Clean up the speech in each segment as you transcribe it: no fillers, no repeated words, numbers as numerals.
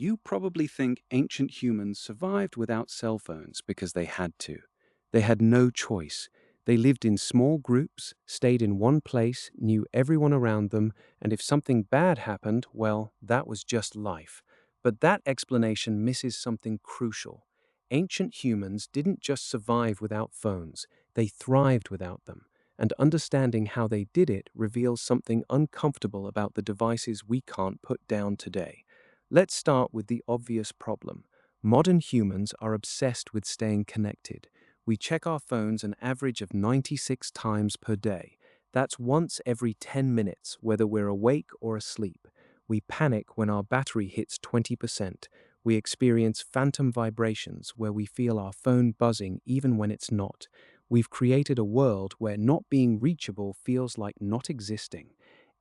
You probably think ancient humans survived without cell phones because they had to. They had no choice. They lived in small groups, stayed in one place, knew everyone around them, and if something bad happened, well, that was just life. But that explanation misses something crucial. Ancient humans didn't just survive without phones, they thrived without them. And understanding how they did it reveals something uncomfortable about the devices we can't put down today. Let's start with the obvious problem. Modern humans are obsessed with staying connected. We check our phones an average of 96 times per day. That's once every 10 minutes, whether we're awake or asleep. We panic when our battery hits 20%. We experience phantom vibrations where we feel our phone buzzing even when it's not. We've created a world where not being reachable feels like not existing.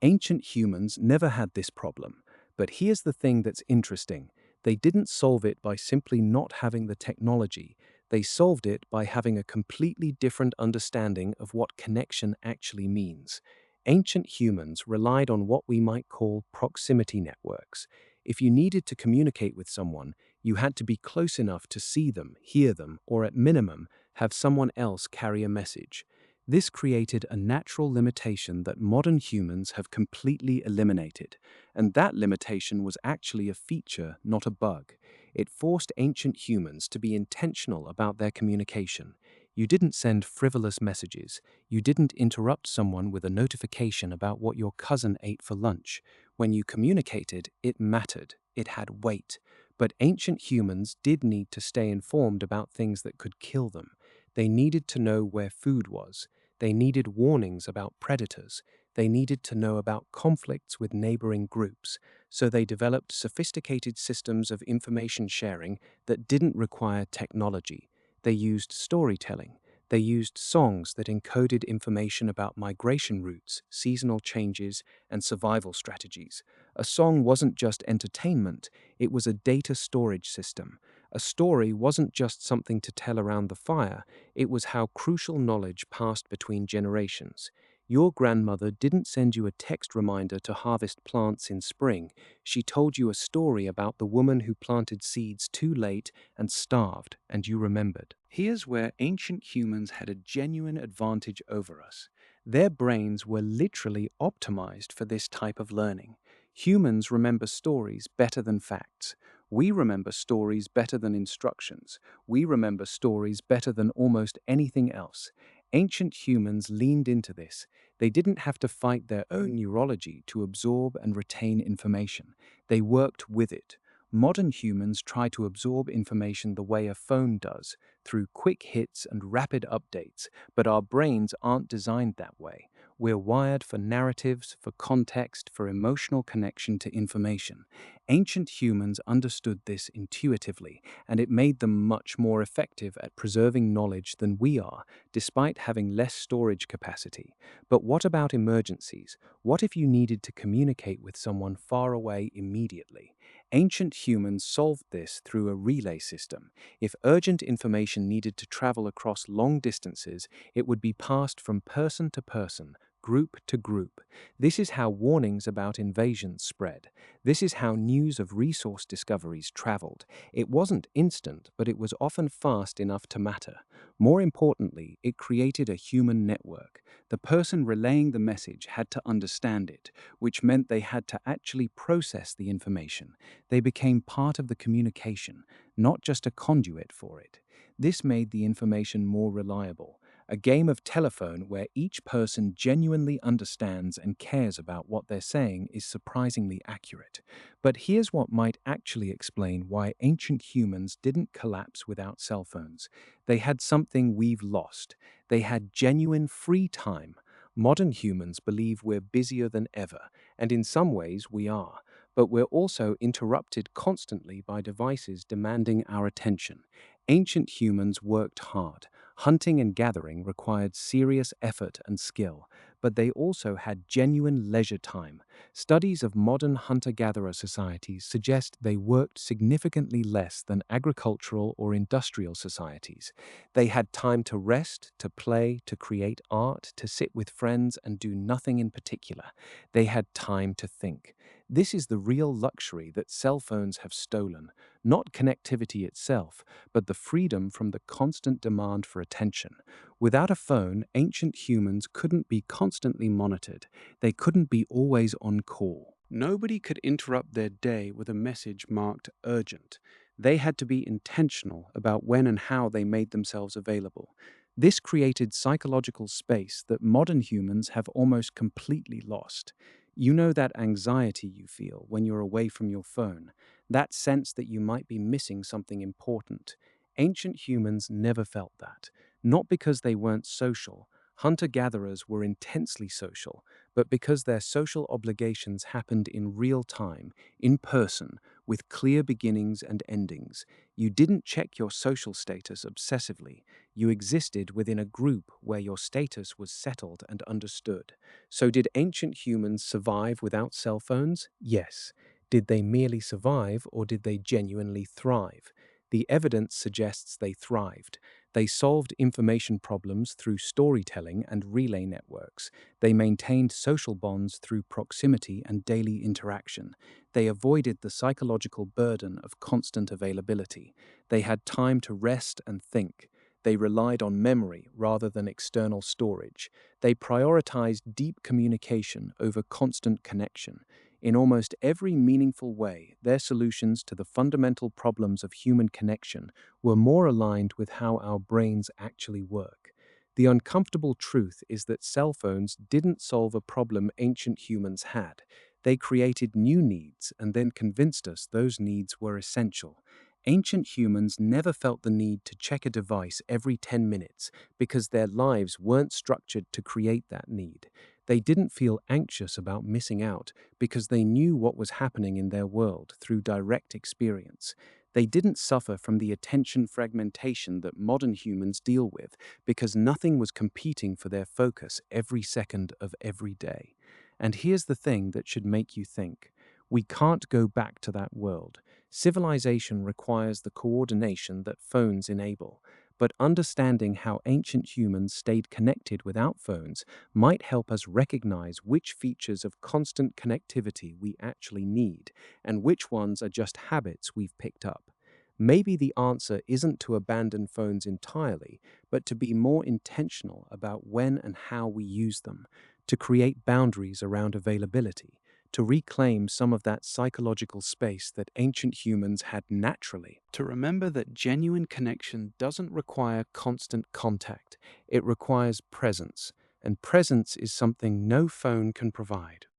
Ancient humans never had this problem. But here's the thing that's interesting. They didn't solve it by simply not having the technology. They solved it by having a completely different understanding of what connection actually means. Ancient humans relied on what we might call proximity networks. If you needed to communicate with someone, you had to be close enough to see them, hear them, or at minimum, have someone else carry a message. This created a natural limitation that modern humans have completely eliminated. And that limitation was actually a feature, not a bug. It forced ancient humans to be intentional about their communication. You didn't send frivolous messages. You didn't interrupt someone with a notification about what your cousin ate for lunch. When you communicated, it mattered. It had weight. But ancient humans did need to stay informed about things that could kill them. They needed to know where food was. They needed warnings about predators. They needed to know about conflicts with neighboring groups, so they developed sophisticated systems of information sharing that didn't require technology. They used storytelling. They used songs that encoded information about migration routes, seasonal changes, and survival strategies. A song wasn't just entertainment, it was a data storage system. A story wasn't just something to tell around the fire, it was how crucial knowledge passed between generations. Your grandmother didn't send you a text reminder to harvest plants in spring. She told you a story about the woman who planted seeds too late and starved, and you remembered. Here's where ancient humans had a genuine advantage over us. Their brains were literally optimized for this type of learning. Humans remember stories better than facts. We remember stories better than instructions. We remember stories better than almost anything else. Ancient humans leaned into this. They didn't have to fight their own neurology to absorb and retain information. They worked with it. Modern humans try to absorb information the way a phone does, through quick hits and rapid updates, but our brains aren't designed that way. We're wired for narratives, for context, for emotional connection to information. Ancient humans understood this intuitively, and it made them much more effective at preserving knowledge than we are, despite having less storage capacity. But what about emergencies? What if you needed to communicate with someone far away immediately? Ancient humans solved this through a relay system. If urgent information needed to travel across long distances, it would be passed from person to person, group to group. This is how warnings about invasions spread. This is how news of resource discoveries traveled. It wasn't instant, but it was often fast enough to matter. More importantly, it created a human network. The person relaying the message had to understand it, which meant they had to actually process the information. They became part of the communication, not just a conduit for it. This made the information more reliable. A game of telephone where each person genuinely understands and cares about what they're saying is surprisingly accurate. But here's what might actually explain why ancient humans didn't collapse without cell phones. They had something we've lost. They had genuine free time. Modern humans believe we're busier than ever, and in some ways we are. But we're also interrupted constantly by devices demanding our attention. Ancient humans worked hard. Hunting and gathering required serious effort and skill, but they also had genuine leisure time. Studies of modern hunter-gatherer societies suggest they worked significantly less than agricultural or industrial societies. They had time to rest, to play, to create art, to sit with friends and do nothing in particular. They had time to think. This is the real luxury that cell phones have stolen, not connectivity itself, but the freedom from the constant demand for attention. Without a phone, ancient humans couldn't be constantly monitored. They couldn't be always on call. Nobody could interrupt their day with a message marked urgent. They had to be intentional about when and how they made themselves available. This created psychological space that modern humans have almost completely lost. You know that anxiety you feel when you're away from your phone, that sense that you might be missing something important. Ancient humans never felt that, not because they weren't social. Hunter gatherers were intensely social, but because their social obligations happened in real time, in person, with clear beginnings and endings. You didn't check your social status obsessively. You existed within a group where your status was settled and understood. So, did ancient humans survive without cell phones? Yes. Did they merely survive or did they genuinely thrive? The evidence suggests they thrived. They solved information problems through storytelling and relay networks. They maintained social bonds through proximity and daily interaction. They avoided the psychological burden of constant availability. They had time to rest and think. They relied on memory rather than external storage. They prioritized deep communication over constant connection. In almost every meaningful way, their solutions to the fundamental problems of human connection were more aligned with how our brains actually work. The uncomfortable truth is that cell phones didn't solve a problem ancient humans had. They created new needs and then convinced us those needs were essential. Ancient humans never felt the need to check a device every 10 minutes because their lives weren't structured to create that need. They didn't feel anxious about missing out because they knew what was happening in their world through direct experience. They didn't suffer from the attention fragmentation that modern humans deal with because nothing was competing for their focus every second of every day. And here's the thing that should make you think. We can't go back to that world. Civilization requires the coordination that phones enable. But understanding how ancient humans stayed connected without phones might help us recognize which features of constant connectivity we actually need and which ones are just habits we've picked up. Maybe the answer isn't to abandon phones entirely, but to be more intentional about when and how we use them, to create boundaries around availability, to reclaim some of that psychological space that ancient humans had naturally, to remember that genuine connection doesn't require constant contact, it requires presence, and presence is something no phone can provide.